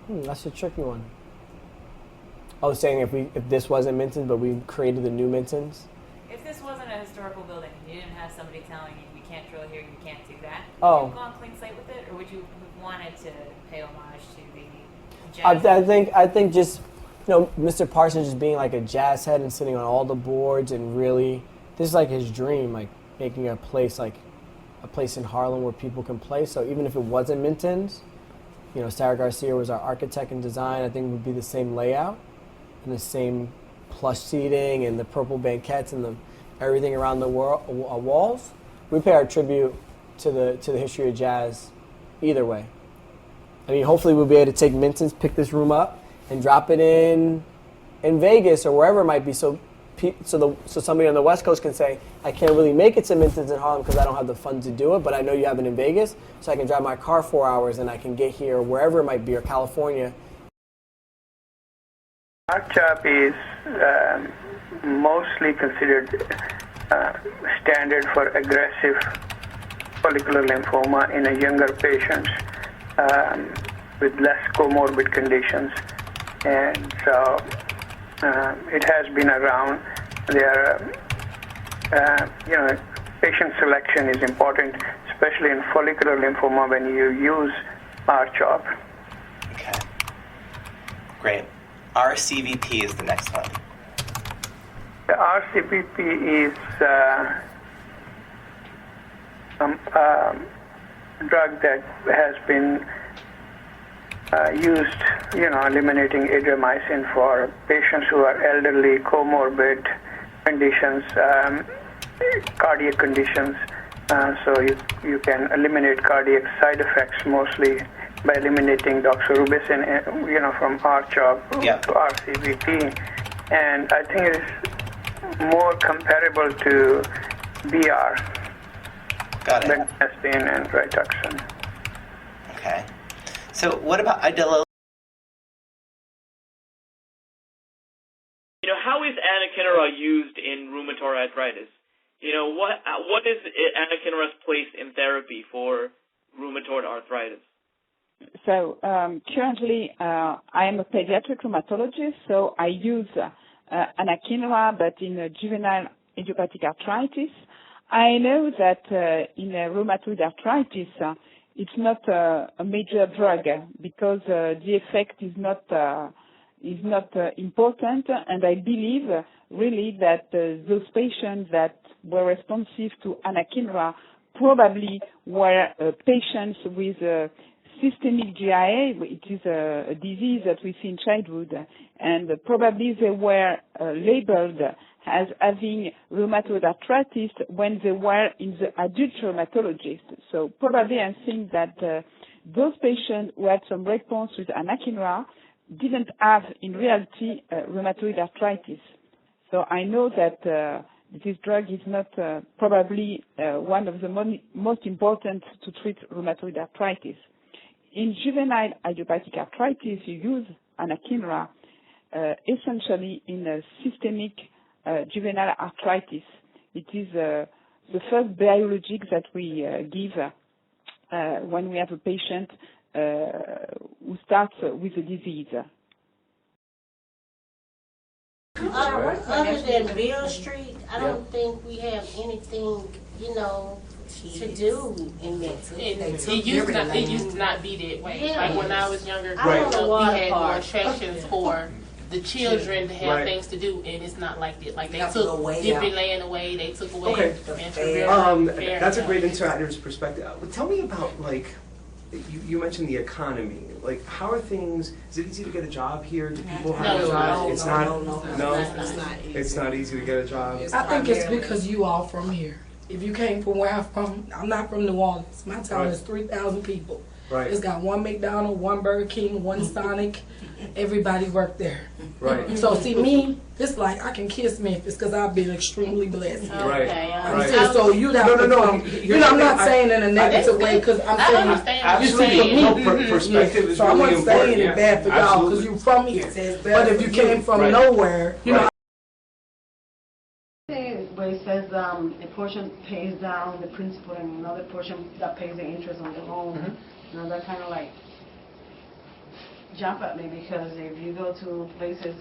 That's a tricky one. I was saying if this wasn't Minton's, but we created the new Minton's. If this wasn't a historical building and you didn't have somebody telling you can't drill here, you can't do that, would you go on clean slate with it, or would you have wanted to pay homage to the jazz? I think just Mr. Parsons just being like a jazz head and sitting on all the boards and really this is like his dream, like making a place in Harlem where people can play. So even if it wasn't Minton's, Sarah Garcia was our architect and design. I think it would be the same layout and the same plush seating and the purple banquettes and everything around the walls. We pay our tribute to the history of jazz either way. I mean, hopefully we'll be able to take Minton's, pick this room up, and drop it in Vegas or wherever it might be. So somebody on the West Coast can say, I can't really make it to Minton's in Harlem because I don't have the funds to do it, but I know you have it in Vegas, so I can drive my car 4 hours and I can get here wherever it might be, or California. Art chop is mostly considered standard for aggressive follicular lymphoma in a younger patients with less comorbid conditions, and so it has been around. Patient selection is important, especially in follicular lymphoma when you use R-CHOP. Okay, great. RCVP is the next one. The RCVP is a drug that has been used, eliminating adriamycin for patients who are elderly, comorbid conditions, cardiac conditions. So you can eliminate cardiac side effects mostly by eliminating doxorubicin, from R-CHOP to RCVP. And I think it's more comparable to BR, bendamustine and Rituxan. Okay. So what about Idelo? How is anakinra used in rheumatoid arthritis? What is anakinra's place in therapy for rheumatoid arthritis? So currently, I am a pediatric rheumatologist, so I use anakinra, but in juvenile idiopathic arthritis. I know that in rheumatoid arthritis, it's not a major drug because the effect is not important, and I believe really that those patients that were responsive to anakinra probably were patients with systemic GIA. It is a disease that we see in childhood, and probably they were labeled as having rheumatoid arthritis when they were in the adult rheumatologist. So probably I think that those patients who had some response with anakinra didn't have in reality rheumatoid arthritis. So I know that this drug is not probably one of the most important to treat rheumatoid arthritis. In juvenile idiopathic arthritis, you use anakinra essentially in a systemic juvenile arthritis. It is the first biologic that we give when we have a patient who starts with the disease. Other than Beale Street, I don't think we have anything, to do in Memphis. It used to not be that way. Yeah. Like when I was younger, I don't know we water had more park. attractions for the children to have things to do, and it's not like that. Like they took Disneyland away, they took away that's a great insider's perspective. Tell me about you mentioned the economy. Like, how are things? Is it easy to get a job here? Do people have jobs? It's not easy to get a job. I think it's because you all from here. If you came from where I'm from, I'm not from New Orleans. My town is 3,000 people. Right. It's got one McDonald's, one Burger King, one Sonic. Everybody worked there. Right. So see me, it's like I can kiss Memphis because I've been extremely blessed. Right. Right. So you'd have to come. I'm not saying in a negative way because I'm saying you see for me. Perspective is so really I'm not saying important. it bad for y'all because you're from here. But if you came from nowhere, where it says a portion pays down the principal and another portion that pays the interest on the loan, that kind of like jump at me because if you go to places,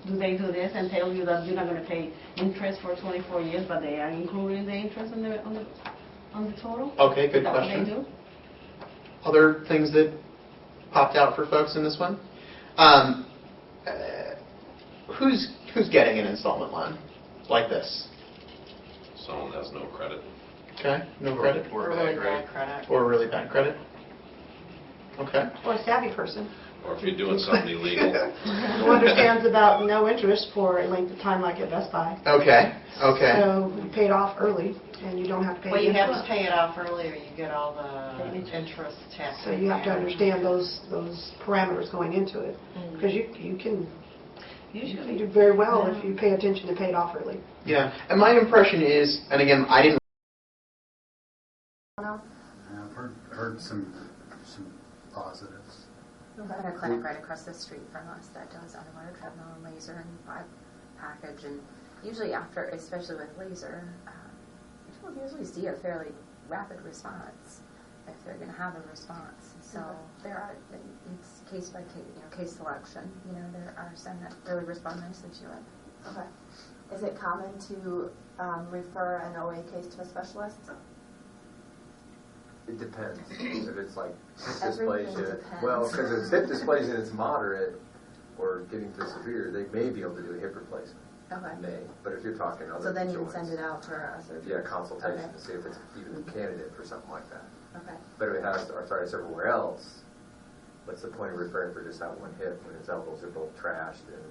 do they do this and tell you that you're not going to pay interest for 24 years, but they are including the interest on the total? Okay, good Is that question. What they do? Other things that popped out for folks in this one? Who's getting an installment loan like this? Someone has no credit. Okay, no credit? Or really bad credit. Or really bad credit? Okay. Or a savvy person. Or if you're doing something illegal. Who understands about no interest for a length of time like at Best Buy. Okay, okay. So you pay it off early and you don't have to pay Well, the you have interest. to pay it off early or you get all the interest tax. So you have to understand those parameters going into it. Because you can usually do very well if you pay attention to pay it off early. Yeah, and my impression is, and again, I didn't. I've heard some positives. We've got a clinic right across the street from us that does underwater treadmill and laser and package, and usually after, especially with laser, people usually see a fairly rapid response if they're going to have a response. So there are, it's case by case, case selection. There are some that really respond nicely to it. Okay. Is it common to refer an OA case to a specialist? It depends. If it's like hip Everything dysplasia, depends. well, because if it's hip dysplasia and it's moderate or getting to severe, they may be able to do a hip replacement. Okay. May. But if you're talking other So then you would joints, send it out for a surgery? yeah, consultation Okay. to see if it's even a candidate for something like that. Okay. But if it has arthritis everywhere else, what's the point of referring for just that one hip when its elbows are both trashed and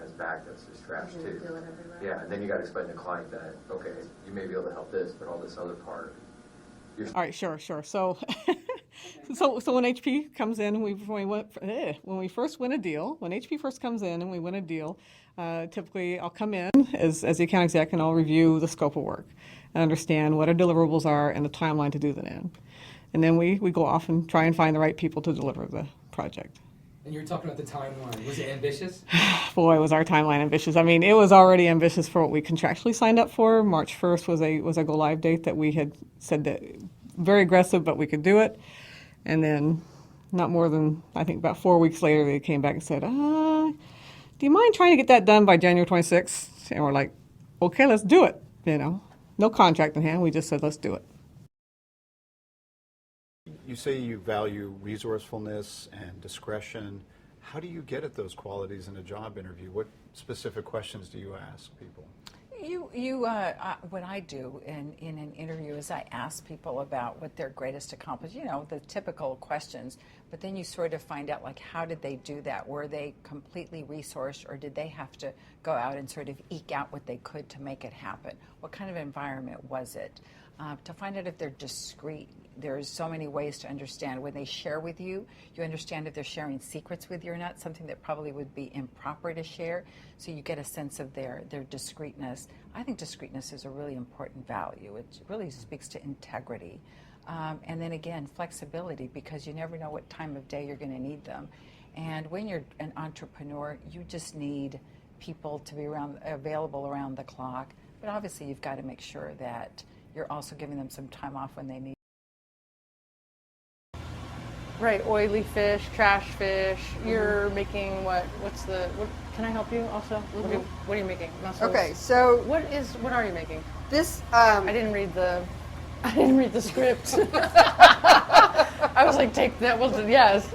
has back that's just trashed You too? feel it everywhere. Yeah, and then you got to explain to the client that okay, you may be able to help this, but all this other part. All right, sure. So, so when HP comes in, when we first win a deal, when HP first comes in and we win a deal, typically I'll come in as the account exec and I'll review the scope of work and understand what our deliverables are and the timeline to do that in. And then we go off and try and find the right people to deliver the project. And you were talking about the timeline. Was it ambitious? Boy, was our timeline ambitious. I mean, it was already ambitious for what we contractually signed up for. March 1st was a go live date that we had said that very aggressive, but we could do it. And then not more than, I think about 4 weeks later, they came back and said, do you mind trying to get that done by January 26th? And we're like, okay, let's do it. No contract in hand. We just said, let's do it. You say you value resourcefulness and discretion. How do you get at those qualities in a job interview? What specific questions do you ask people? What I do in an interview is I ask people about what their greatest accomplishment, the typical questions, but then you sort of find out, like, how did they do that? Were they completely resourced, or did they have to go out and sort of eke out what they could to make it happen? What kind of environment was it? To find out if they're discreet. There's so many ways to understand. When they share with you, you understand if they're sharing secrets with you or not, something that probably would be improper to share. So you get a sense of their discreetness. I think discreetness is a really important value. It really speaks to integrity. And then again, flexibility, because you never know what time of day you're going to need them. And when you're an entrepreneur, you just need people to be available around the clock. But obviously you've got to make sure that you're also giving them some time off when they need. Right, oily fish, trash fish. You're making what can I help you also? What are you making? Mussels? Okay, so what are you making? This I didn't read the script. I was like, take that yes.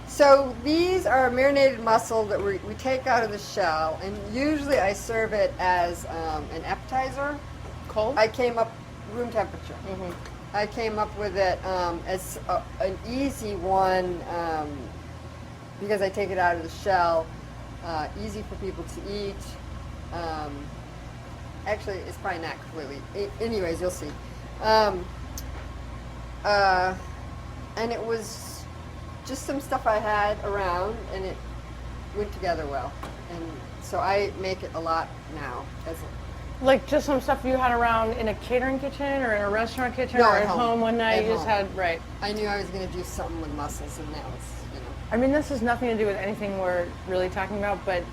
So these are marinated mussel that we take out of the shell, and usually I serve it as an appetizer. Cold? I came up room temperature. Mm-hmm. I came up with it as an easy one because I take it out of the shell, easy for people to eat. Actually, it's probably not completely. Anyways, you'll see. And it was just some stuff I had around, and it went together well. And so I make it a lot now. Like just some stuff you had around in a catering kitchen or in a restaurant kitchen No, or at home one night. You just had, right. I knew I was going to do something with mussels, and that was, I mean, this has nothing to do with anything we're really talking about, but